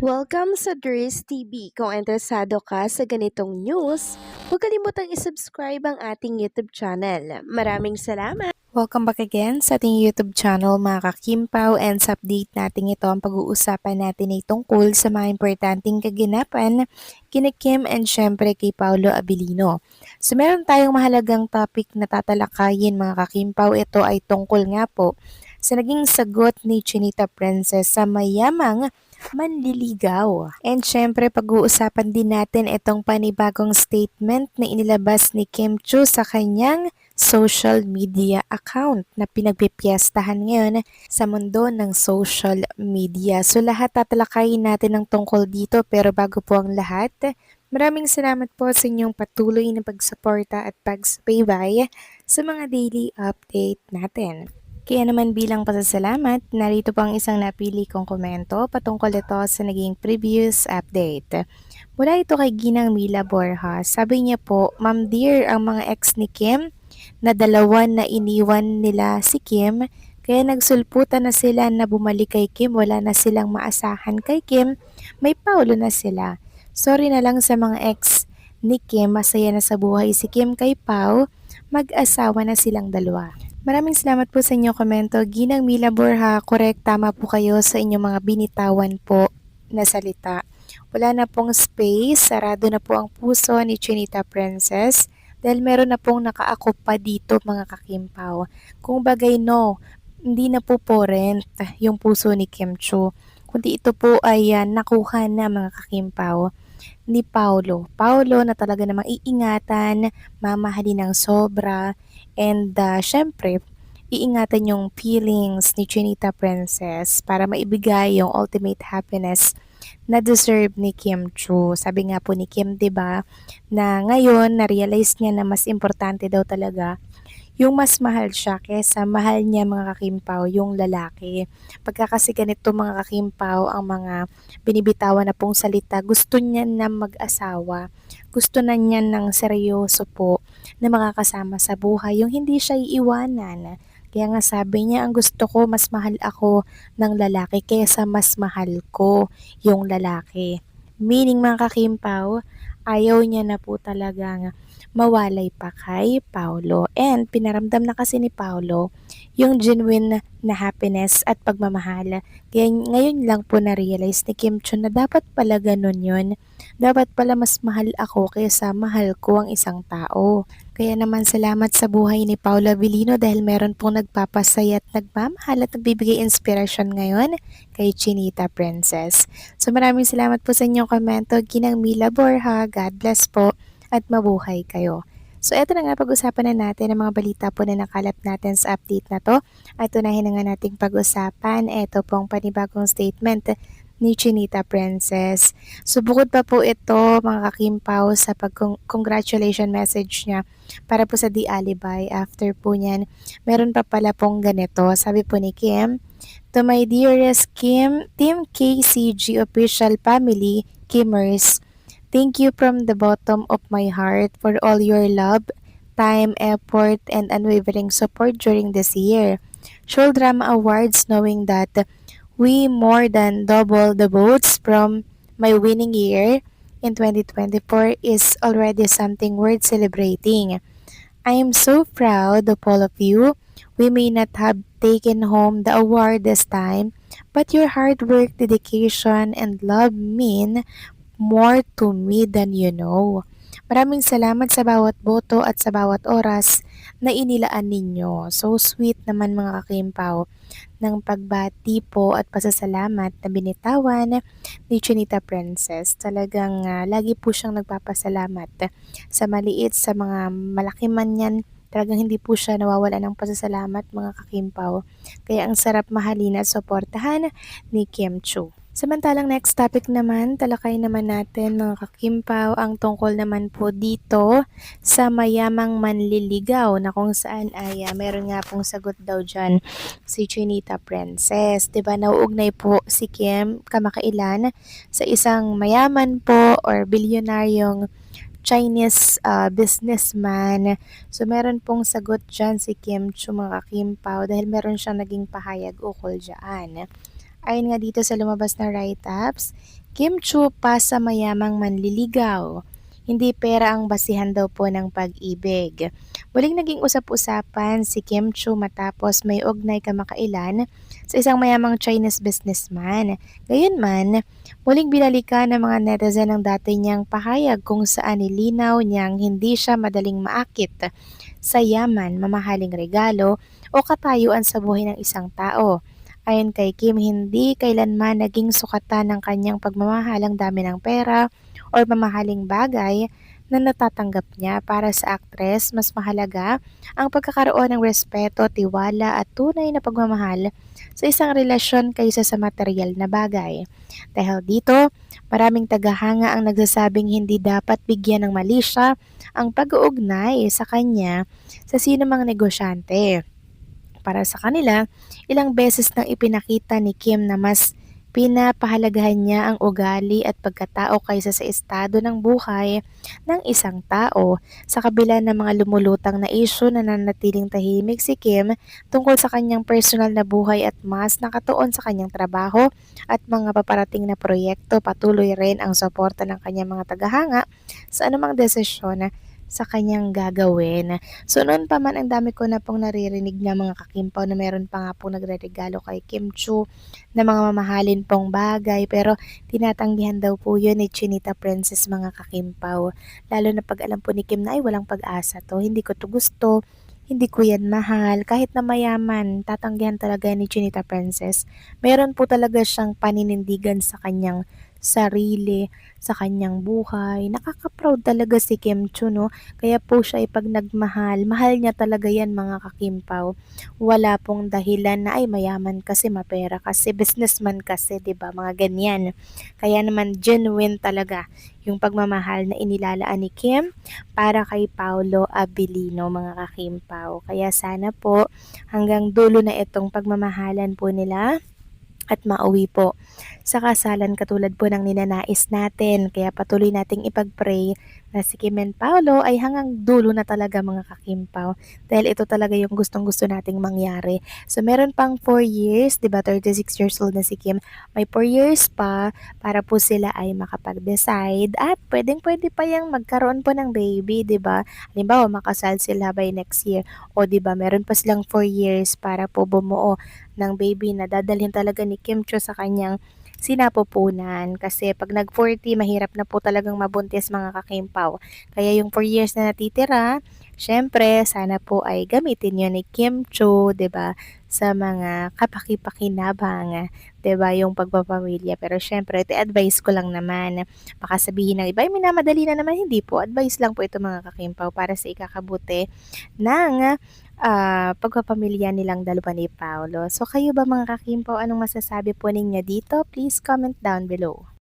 Welcome sa Dries TV. Kung interesado ka sa ganitong news, huwag kalimutang isubscribe ang ating YouTube channel. Maraming salamat! Welcome back again sa ating YouTube channel mga kakimpaw, and sa update natin ito ang pag-uusapan natin ay tungkol sa mga importanteng kaganapan kina Kim and syempre kay Paolo Abilino. So meron tayong mahalagang topic na tatalakayin mga kakimpaw. Ito ay tungkol nga po sa naging sagot ni Chinita Princess sa mayamang manliligaw. And syempre pag-uusapan din natin itong panibagong statement na inilabas ni Kim Chu sa kanyang social media account na pinagpipiestahan ngayon sa mundo ng social media. So lahat tatalakayin natin ng tungkol dito, pero bago po ang lahat, maraming salamat po sa inyong patuloy na pagsuporta at pagsubaybay sa mga daily update natin. Kaya naman bilang pasasalamat, narito po ang isang napili kong komento patungkol ito sa naging previous update. Mula ito kay Ginang Mila Borja. Sabi niya po, Ma'am dear, ang mga ex ni Kim na dalawa na iniwan nila si Kim, kaya nagsulputan na sila na bumalik kay Kim, wala na silang maasahan kay Kim, may Paulo na sila. Sorry na lang sa mga ex ni Kim, masaya na sa buhay si Kim kay Pau, mag-asawa na silang dalawa. Maraming salamat po sa inyong komento. Ginang Mila Borja, correct, tama po kayo sa inyong mga binitawan po na salita. Wala na pong space, sarado na po ang puso ni Chinita Princess dahil meron na pong nakaakop pa dito mga kakimpaw. Kung bagay no, hindi na po rent yung puso ni Kim Chu, kundi ito po ay nakuha na mga kakimpaw ni Paulo. Paulo na talaga namang iingatan, mamahalin ng sobra, and syempre, iingatan yung feelings ni Chinita Princess para maibigay yung ultimate happiness na deserve ni Kim Chu. Sabi nga po ni Kim, 'di ba, na ngayon na-realize niya na mas importante daw talaga yung mas mahal siya kesa mahal niya mga kakimpaw yung lalaki. Pagka kasi ganito mga kakimpaw ang mga binibitawan na pong salita, gusto niya na mag-asawa. Gusto na niya ng seryoso po na makakasama sa buhay, yung hindi siya iiwanan. Kaya nga sabi niya, ang gusto ko, mas mahal ako ng lalaki kesa mas mahal ko yung lalaki. Meaning mga kakimpaw, ayaw niya na po talagang mawalay pa kay Paulo. And pinaramdam na kasi ni Paulo yung genuine na happiness at pagmamahal. Kaya ngayon lang po na-realize ni Kim Chun na dapat pala ganun yun. Dapat pala mas mahal ako kaysa mahal ko ang isang tao. Kaya naman salamat sa buhay ni Paulo Abilino dahil meron pong nagpapasaya at nagmamahal at nagbibigay inspirasyon ngayon kay Chinita Princess. So maraming salamat po sa inyong komento. Ginang Mila Borja, God bless po at mabuhay kayo. So eto na nga, pag-usapan na natin ang mga balita po na nakalap natin sa update na to. At unahin na nga nating pag-usapan, eto pong panibagong statement ni Chinita Princess. So bukod pa po ito mga kakimpaw sa pag-congratulation message niya para po sa The Alibi, after po niyan, meron pa pala pong ganito. Sabi po ni Kim, to my dearest Kim, Team KCG official family, Kimmers, thank you from the bottom of my heart for all your love, time, effort, and unwavering support during this year. Show Drama Awards, knowing that we more than double the votes from my winning year in 2024 is already something worth celebrating. I am so proud of all of you. We may not have taken home the award this time, but your hard work, dedication, and love mean more to me than you know. Maraming salamat sa bawat boto at sa bawat oras na inilaan ninyo. So sweet naman mga kakimpaw ng pagbati po at pasasalamat na binitawan ni Chinita Princess. Talagang lagi po siyang nagpapasalamat sa maliit, sa mga malaki man yan. Talagang hindi po siya nawawala ng pasasalamat mga kakimpaw. Kaya ang sarap mahalin at suportahan ni Kim Chu. Samantalang next topic naman, talakay naman natin mga kakimpaw ang tungkol naman po dito sa mayamang manliligaw na kung saan ay meron nga pong sagot daw dyan si Chinita Princess. Diba nauugnay po si Kim kamakailan sa isang mayaman po or bilyonaryong Chinese businessman. So meron pong sagot dyan si Kim Chu mga kakimpaw dahil meron siyang naging pahayag ukol dyan. Ayon nga dito sa lumabas na write-ups, Kim Chu pa sa mayamang manliligaw. Hindi pera ang basihan daw po ng pag-ibig. Muling naging usap-usapan si Kim Chu matapos may ugnay kamakailan sa isang mayamang Chinese businessman. Gayunman, muling binalikan ng mga netizen ang dati niyang pahayag kung saan nilinaw niyang hindi siya madaling maakit sa yaman, mamahaling regalo o katayuan sa buhay ng isang tao. Ayon kay Kim, hindi kailanman naging sukatan ng kanyang pagmamahal ang dami ng pera o mamahaling bagay na natatanggap niya. Para sa aktres, mas mahalaga ang pagkakaroon ng respeto, tiwala at tunay na pagmamahal sa isang relasyon kaysa sa material na bagay. Dahil dito, maraming tagahanga ang nagsasabing hindi dapat bigyan ng mali siya ang pag-uugnay sa kanya sa sino mang negosyante. Para sa kanila, ilang beses nang ipinakita ni Kim na mas pinapahalagahan niya ang ugali at pagkatao kaysa sa estado ng buhay ng isang tao. Sa kabila ng mga lumulutang na isyu, nananatiling tahimik si Kim tungkol sa kanyang personal na buhay at mas nakatuon sa kanyang trabaho at mga paparating na proyekto. Patuloy rin ang suporta ng kanyang mga tagahanga sa anumang desisyon sa kanyang gagawin. So noon pa man ang dami ko na pong naririnig na mga kakimpaw na meron pa nga pong nagreregalo kay Kim Chu na mga mamahalin pong bagay pero tinatanggihan daw po yun ni Chinita Princess mga kakimpaw. Lalo na pag alam po ni Kim na ay walang pag-asa to, hindi ko to gusto, hindi ko yan mahal, kahit na mayaman, tatanggihan talaga ni Chinita Princess. Meron po talaga siyang paninindigan sa kanyang sarili, sa kanyang buhay. Nakaka-proud talaga si Kim Chu, no? Kaya po siya ay pag nagmahal, mahal niya talaga yan mga kakimpaw. Wala pong dahilan na ay mayaman kasi, mapera kasi, businessman kasi, 'di ba? Mga ganyan. Kaya naman genuine talaga yung pagmamahal na inilalaan ni Kim para kay Paulo Abilino mga kakimpaw. Kaya sana po hanggang dulo na itong pagmamahalan po nila at mauwi po sa kasalan katulad po ng ninanais natin. Kaya patuloy nating ipag-pray na si Kim and Paolo ay hanggang dulo na talaga mga kakimpaw. Dahil ito talaga yung gustong-gusto nating mangyari. So meron pang 4 years, 'di ba? 36 years old na si Kim. May 4 years pa para po sila ay makapag-decide at pwedeng-pwede pa yang magkaroon po ng baby, 'di ba? Halimbawa, makasal sila by next year. O 'di ba, meron pa silang 4 years para po bumuo ng baby na dadalhin talaga ni Kim Cho sa kanyang sinapupunan. Kasi pag nag-40, mahirap na po talagang mabuntis mga kakimpaw. Kaya yung 4 years na natitira, syempre, sana po ay gamitin yun ni Kim Cho, 'di ba? Sa mga kapaki-pakinabang, 'di ba? Yung pagpapamilya. Pero syempre, ito advice ko lang naman. Baka sabihin ng iba, ay minamadali na naman. Hindi po. Advice lang po ito mga kakimpaw para sa ikakabuti ng pagpapamilya nilang dalawa ni Paolo. So kayo ba mga kakimpaw, anong masasabi po ninyo dito? Please comment down below.